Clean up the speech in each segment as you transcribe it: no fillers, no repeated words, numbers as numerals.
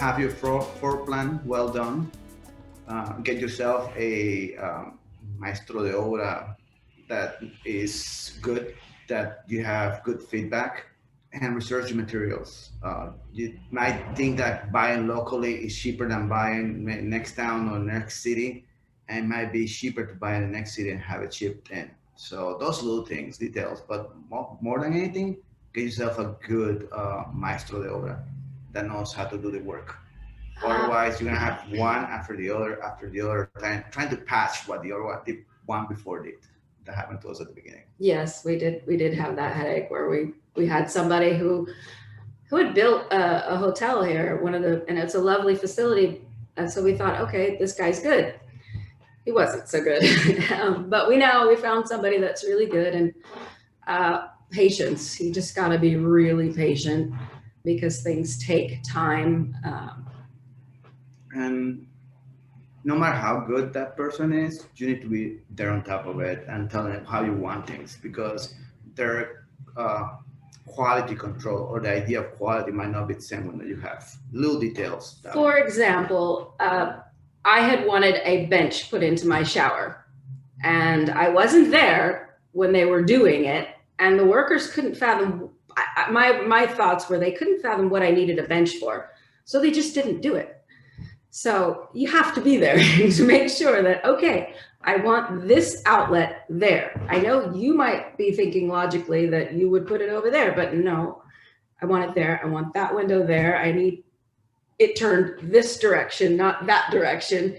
have your floor plan well done. Get yourself a maestro de obra that is good, that you have good feedback, and research your materials. You might think that buying locally is cheaper than buying next town or next city, and it might be cheaper to buy in the next city and have it shipped in. So those little things, details, but more than anything, get yourself a good maestro de obra that knows how to do the work. Uh, Otherwise, you're gonna have one after the other, trying to patch what the other one, the one before did. That happened to us at the beginning. yes, we did. We did have that headache where we had somebody who had built a hotel here, and it's a lovely facility. And so we thought, okay, this guy's good. He wasn't so good, but we found somebody that's really good, and patience. You just got to be really patient because things take time. And no matter how good that person is, you need to be there on top of it and tell them how you want things, because their quality control or the idea of quality might not be the same one that you have. Little details. For example, I had wanted a bench put into my shower, and I wasn't there when they were doing it, and the workers couldn't fathom. My thoughts were they couldn't fathom what I needed a bench for, so they just didn't do it. So you have to be there to make sure that, okay, I want this outlet there. I know you might be thinking logically that you would put it over there, but no, I want it there. I want that window there. I need it turned this direction, not that direction.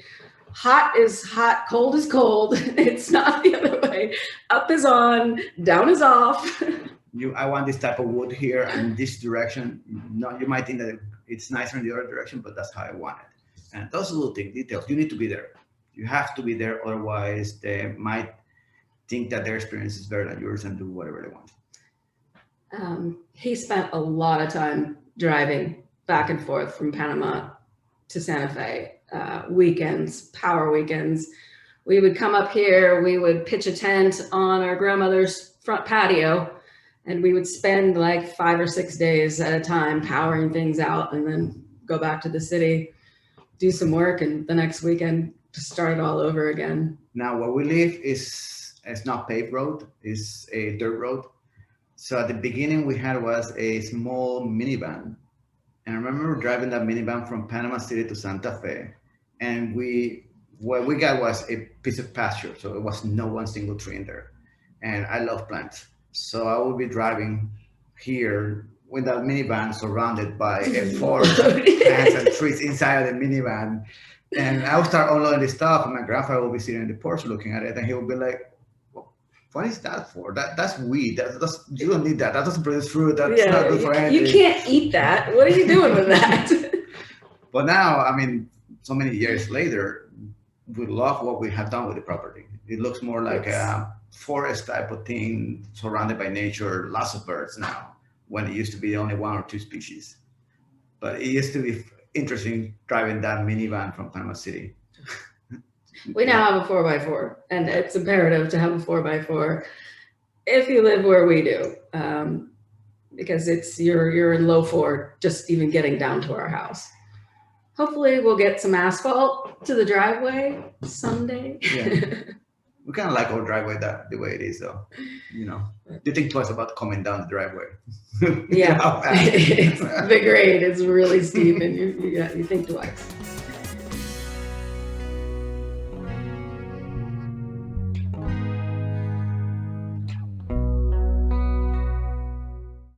Hot is hot, cold is cold. It's not the other way. Up is on, down is off. I want this type of wood here in this direction. No, you might think that it's nicer in the other direction, but that's how I want it. And those little details, you need to be there. You have to be there, otherwise they might think that their experience is better than yours and do whatever they want. He spent a lot of time driving back and forth from Panama to Santa Fe, weekends, power weekends. We would come up here, we would pitch a tent on our grandmother's front patio, and we would spend like 5 or 6 days at a time powering things out, and then go back to the city, do some work, and the next weekend to start it all over again. Now where we live it's not paved road, it's a dirt road. So at the beginning we had was a small minivan. And I remember driving that minivan from Panama City to Santa Fe. And what we got was a piece of pasture. So it was no one single tree in there. And I love plants. So I would be driving here with that minivan surrounded by a forest of plants and trees inside of the minivan. And I would start unloading the stuff, and my grandfather will be sitting in the porch looking at it, and he will be like, "What is that for? That's weed. You don't need that. That doesn't produce fruit. That's not good for anything. You can't eat that. What are you doing with that?" But now, I mean, so many years later, we love what we have done with the property. It looks more like a forest type of thing, surrounded by nature, lots of birds now, when it used to be only 1 or 2 species. But it used to be interesting driving that minivan from Panama City. We now have a 4x4, and it's imperative to have a 4x4 if you live where we do, because you're in low 4 just even getting down to our house. Hopefully we'll get some asphalt to the driveway someday. Yeah. We kind of like our driveway the way it is, though. You think twice about coming down the driveway. Yeah, the grade is really steep, and you think twice.